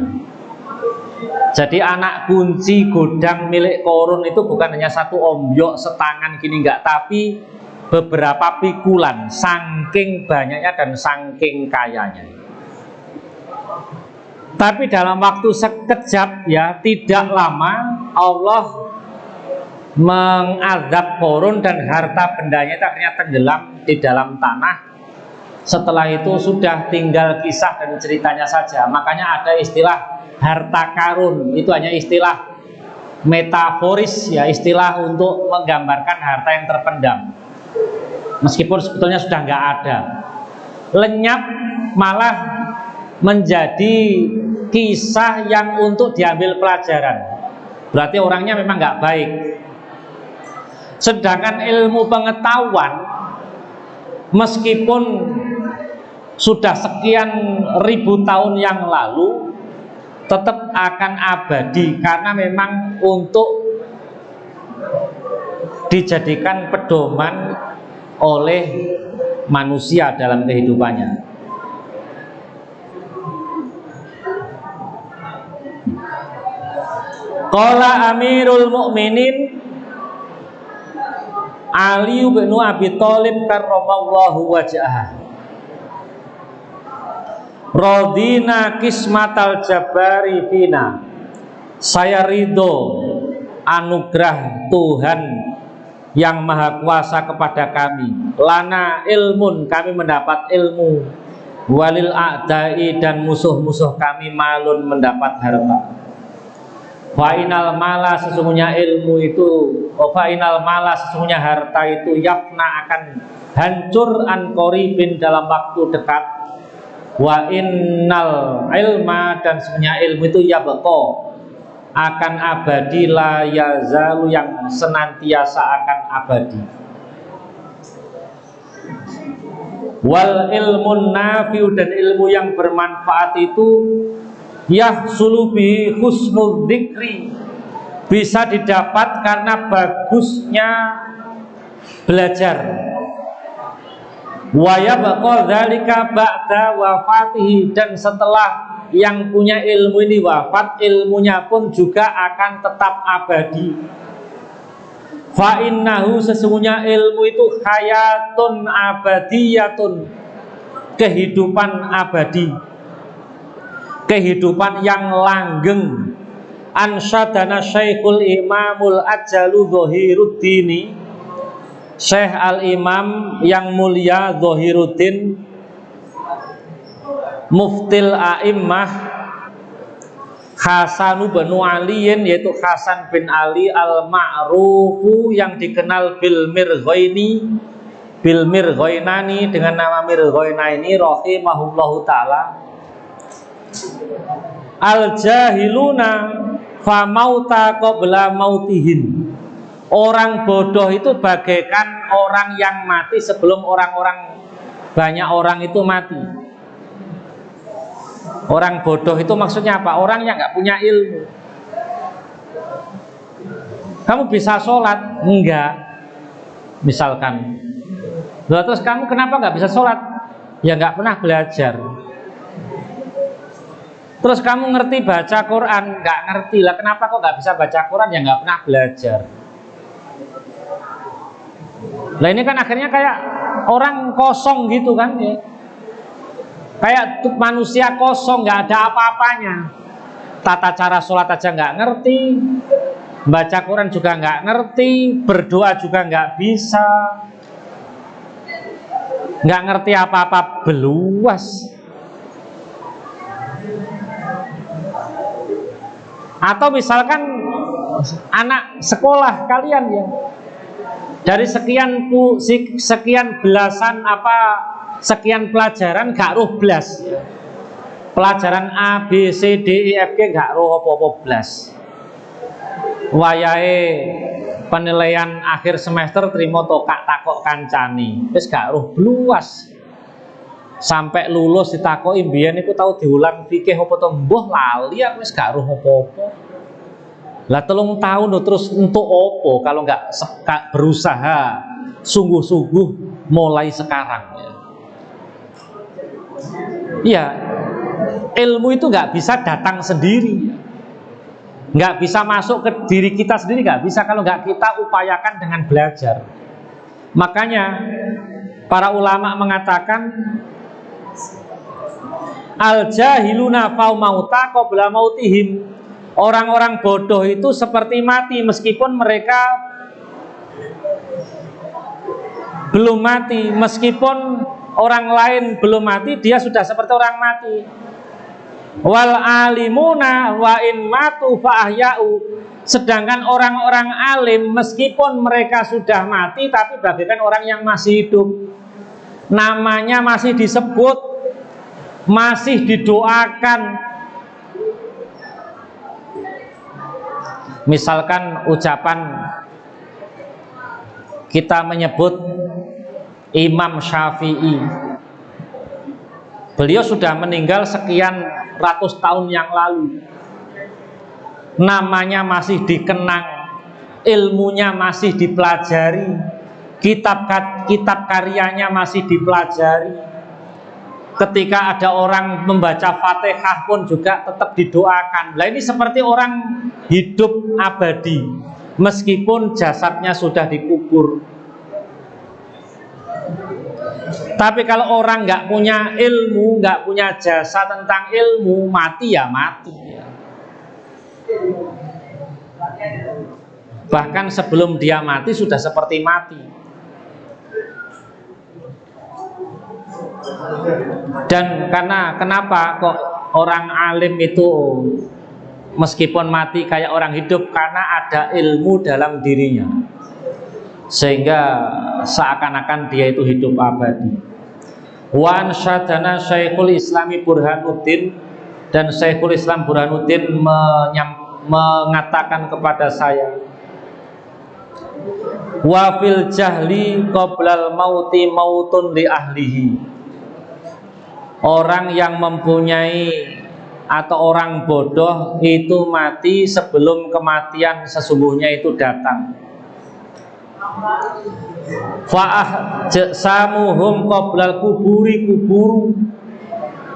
Jadi anak kunci gudang milik Qorun itu bukan hanya satu ombyok setangan gini, enggak, tapi beberapa pikulan, saking banyaknya dan saking kayanya. Tapi dalam waktu sekejap ya, tidak lama Allah mengazab Qorun dan harta bendanya itu akhirnya tenggelam di dalam tanah. Setelah itu sudah tinggal kisah dan ceritanya saja. Makanya ada istilah harta karun, itu hanya istilah metaforis ya, istilah untuk menggambarkan harta yang terpendam. Meskipun sebetulnya sudah nggak ada, lenyap, malah menjadi kisah yang untuk diambil pelajaran. berarti orangnya memang nggak baik. Sedangkan ilmu pengetahuan meskipun sudah sekian ribu tahun yang lalu tetap akan abadi, karena memang untuk dijadikan pedoman oleh manusia dalam kehidupannya. Qala Amirul Mukminin Ali bin Abi Thalib karramallahu wajhahu, radina kismatal jabari fina, saya ridho anugerah Tuhan yang maha kuasa kepada kami. Lana ilmun, kami mendapat ilmu. Walil a'dai, dan musuh-musuh kami malun, mendapat harta. Fa'inal mala, sesungguhnya ilmu itu, fa'inal mala, sesungguhnya harta itu, yafna, akan hancur an qaribin, dalam waktu dekat. Wa innal ilma, dan sesungguhnya ilmu itu yabqa, akan abadi, la yazalu, yang senantiasa akan abadi. Wal ilmun nafi'u, dan ilmu yang bermanfaat itu yahsulu bi husnul dzikri, bisa didapat karena bagusnya belajar. Wa yabqa dzalika ba'da wafatihi, dan setelah yang punya ilmu ini wafat, ilmunya pun juga akan tetap abadi. Fa innahu, sesungguhnya ilmu itu hayatun abadiyatun, kehidupan abadi, kehidupan yang langgeng. Ansyadana Syekhul Imamul Ajalu Zahiruddin, Syekh Al-Imam yang mulia Zahiruddin, Muftil A'immah Hasan bin Aliin, yaitu Hasan bin Ali al-Ma'rufu, yang dikenal bil Mirghainani, dengan nama Mirghainani, rahimahullahu ta'ala. Al-jahiluna fa mauta qabla mautihin, orang bodoh itu bagaikan orang yang mati sebelum banyak orang itu mati. Orang bodoh itu maksudnya apa? Orang yang nggak punya ilmu. Kamu bisa sholat? Enggak, misalkan. Terus kamu kenapa nggak bisa sholat? Ya nggak pernah belajar. Terus kamu ngerti baca Quran? Nggak ngerti lah. Kenapa kok nggak bisa baca Quran? Ya nggak pernah belajar. Nah ini kan akhirnya kayak orang kosong gitu kan ya. Kayak manusia kosong, nggak ada apa-apanya. Tata cara sholat aja nggak ngerti, baca Quran juga nggak ngerti, berdoa juga nggak bisa, nggak ngerti apa-apa, beluas. Atau misalkan anak sekolah kalian ya, dari sekian belasan sekian pelajaran gak roh blas, pelajaran A, B, C, D, E, F, G gak roh apa-apa blas. Wayahe penilaian akhir semester terima tokak takok kancani, wis gak roh bluas. Sampai lulus ditakoki mbiyen iku tau diulang fikih apa to, mbuh lali aku, wis gak roh apa-apa. Lah 3 tahun terus untuk apa kalau nggak berusaha sungguh-sungguh mulai sekarang ya. Iya, ilmu itu nggak bisa datang sendiri, nggak bisa masuk ke diri kita sendiri, nggak bisa kalau nggak kita upayakan dengan belajar. Makanya para ulama mengatakan al-jahiluna fa mauta qabla mautihim, orang-orang bodoh itu seperti mati meskipun mereka belum mati. Meskipun orang lain belum mati, dia sudah seperti orang mati. Wal alimuna wa in matu fa ahya'u, sedangkan orang-orang alim meskipun mereka sudah mati tapi bagaikan orang yang masih hidup. Namanya masih disebut, masih didoakan. Misalkan ucapan kita menyebut Imam Syafi'i, beliau sudah meninggal sekian ratus tahun yang lalu, namanya masih dikenang, ilmunya masih dipelajari, kitab karyanya masih dipelajari. Ketika ada orang membaca Fatihah pun juga tetap didoakan. Nah, ini seperti orang hidup abadi meskipun jasadnya sudah dikubur. Tapi kalau orang nggak punya ilmu, nggak punya jasa tentang ilmu, mati ya mati. Bahkan sebelum dia mati sudah seperti mati. Dan kenapa kok orang alim itu meskipun mati kayak orang hidup? Karena ada ilmu dalam dirinya, sehingga seakan-akan dia itu hidup abadi. Wa ansyadana Syekhul Islami Burhanuddin, dan Syekhul Islam Burhanuddin mengatakan kepada saya, wa fil jahli qoblal mauti mautun li ahlihi. Orang yang mempunyai atau orang bodoh itu mati sebelum kematian sesungguhnya itu datang. Fa'ah samuhum qoblal kuburu,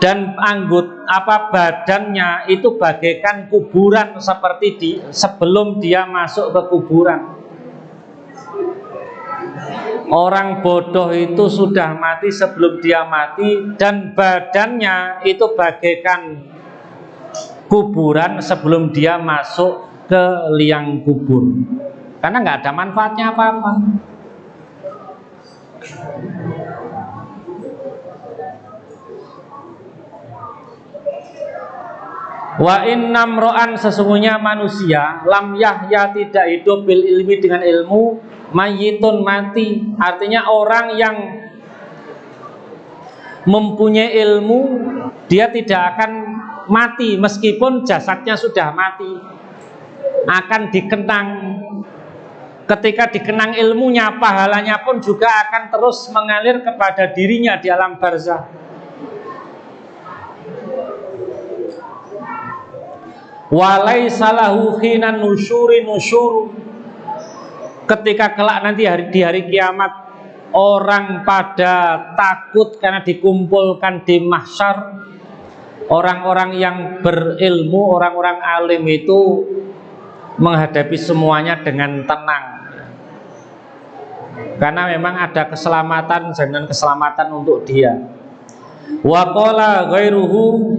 dan badannya itu bagaikan kuburan, seperti sebelum dia masuk ke kuburan. Orang bodoh itu sudah mati sebelum dia mati, dan badannya itu bagaikan kuburan sebelum dia masuk ke liang kubur, karena nggak ada manfaatnya apa-apa. Wa innam ro'an, sesungguhnya manusia, lam yahya, tidak hidup, bil ilmi, dengan ilmu, mayyitun, mati. Artinya orang yang mempunyai ilmu, dia tidak akan mati meskipun jasadnya sudah mati, akan dikenang. Ketika dikenang ilmunya, pahalanya pun juga akan terus mengalir kepada dirinya di alam barzah. Walaisa lahu khinan nusyuri nusyur, ketika kelak nanti di hari kiamat orang pada takut karena dikumpulkan di mahsyar. Orang-orang yang berilmu, orang-orang alim itu menghadapi semuanya dengan tenang, karena memang ada keselamatan dan keselamatan untuk dia. Wa qala ghairuhu,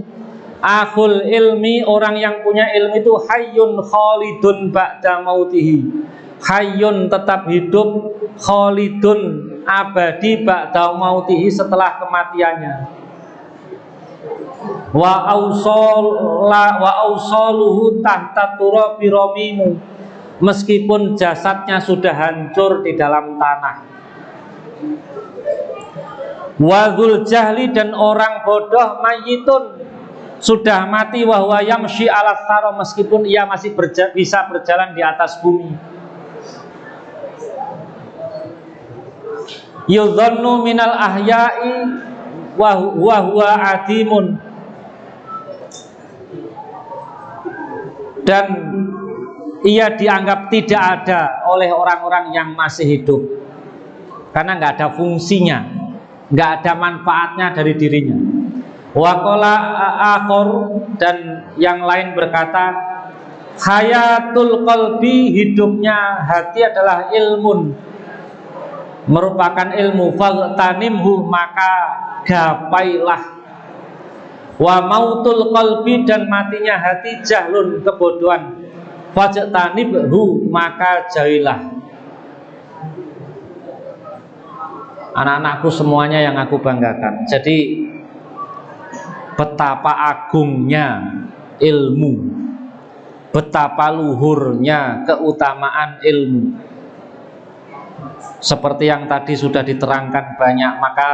akhul ilmi, orang yang punya ilmu itu hayyun khalidun ba'da mautihi, hayyun tetap hidup, khalidun abadi, ba'da mautihi setelah kematiannya. Wa ausaluhu tahta turabi ramimu, meskipun jasadnya sudah hancur di dalam tanah. Wa dzul jahli, dan orang bodoh, mayyitun, sudah mati, wa huwa yamshi ala thara, meskipun ia masih bisa berjalan di atas bumi. Yudhannu minal ahya'i wa huwa adimun, dan ia dianggap tidak ada oleh orang-orang yang masih hidup, karena nggak ada fungsinya, nggak ada manfaatnya dari dirinya. Wa qala akhor, dan yang lain berkata, hayatul qalbi, hidupnya hati adalah ilmun, merupakan ilmu, fagtanimhu, maka gapailah. Wa mautul qalbi, dan matinya hati, jahlun, kebodohan, fajtanibhu, maka jauhilah. Anak-anakku semuanya yang aku banggakan, jadi betapa agungnya ilmu, betapa luhurnya keutamaan ilmu. Seperti yang tadi sudah diterangkan banyak, maka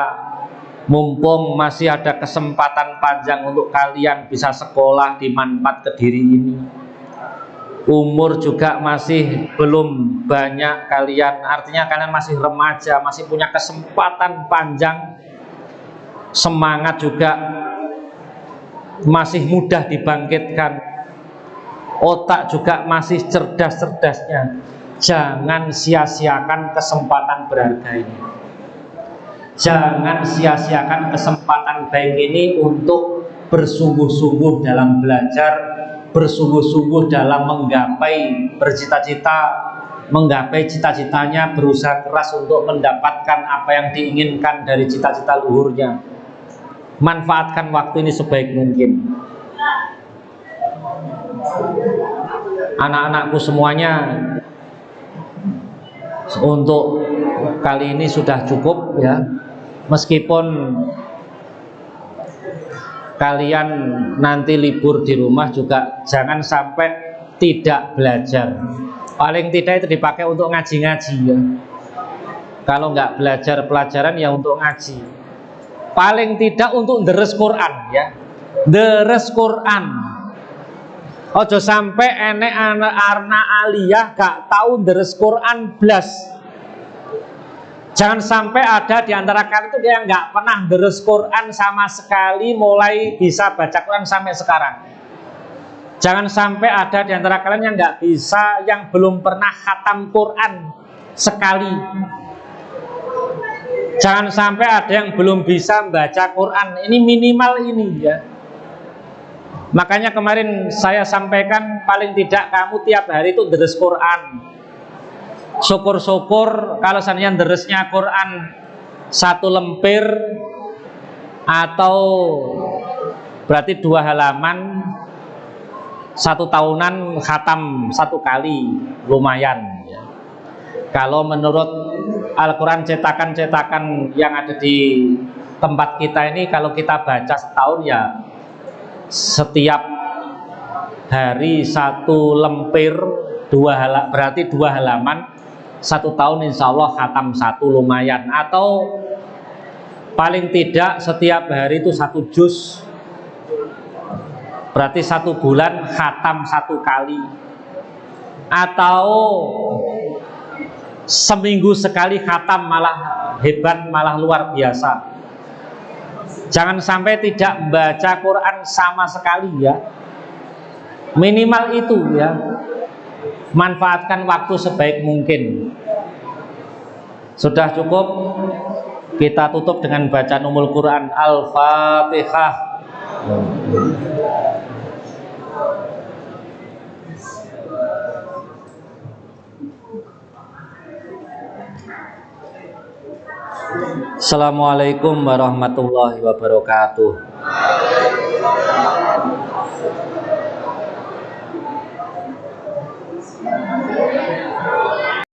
mumpung masih ada kesempatan panjang untuk kalian bisa sekolah di Manfaat Kediri ini, umur juga masih belum banyak kalian, artinya kalian masih remaja, masih punya kesempatan panjang, semangat juga masih mudah dibangkitkan, otak juga masih cerdas-cerdasnya. Jangan sia-siakan kesempatan berharga ini. Jangan sia-siakan kesempatan baik ini untuk bersungguh-sungguh dalam belajar, bersungguh-sungguh dalam menggapai bercita-cita, menggapai cita-citanya, berusaha keras untuk mendapatkan apa yang diinginkan dari cita-cita luhurnya. Manfaatkan waktu ini sebaik mungkin. Anak-anakku semuanya, untuk kali ini sudah cukup ya. Meskipun kalian nanti libur di rumah juga jangan sampai tidak belajar. Paling tidak itu dipakai untuk ngaji-ngaji ya. Kalau nggak belajar pelajaran ya untuk ngaji. Paling tidak untuk deres Quran ya. Deres Quran. Ojo sampai enek anak arna aliyah gak tahu deres Quran blas. Jangan sampai ada di antara kalian itu dia nggak pernah deres Quran sama sekali, mulai bisa baca Quran sampai sekarang. Jangan sampai ada di antara kalian yang nggak bisa, yang belum pernah khatam Quran sekali. Jangan sampai ada yang belum bisa baca Quran. Ini minimal ini ya. Makanya kemarin saya sampaikan paling tidak kamu tiap hari itu deres Quran. Syukur-syukur kalau seandainya deresnya Quran 1 lemper atau berarti 2 halaman, 1 tahunan khatam 1 kali, lumayan ya. Kalau menurut Al-Quran cetakan-cetakan yang ada di tempat kita ini, kalau kita baca setahun ya setiap hari 1 lemper, 2 berarti 2 halaman, 1 tahun insya Allah khatam 1, lumayan. Atau paling tidak setiap hari itu 1 juz, berarti 1 bulan khatam 1 kali. Atau seminggu sekali khatam, malah hebat, malah luar biasa. Jangan sampai tidak membaca Quran sama sekali ya. Minimal itu ya. Manfaatkan waktu sebaik mungkin. Sudah cukup. Kita tutup dengan bacaan Ummul Quran. Al-Fatihah. Assalamualaikum warahmatullahi wabarakatuh.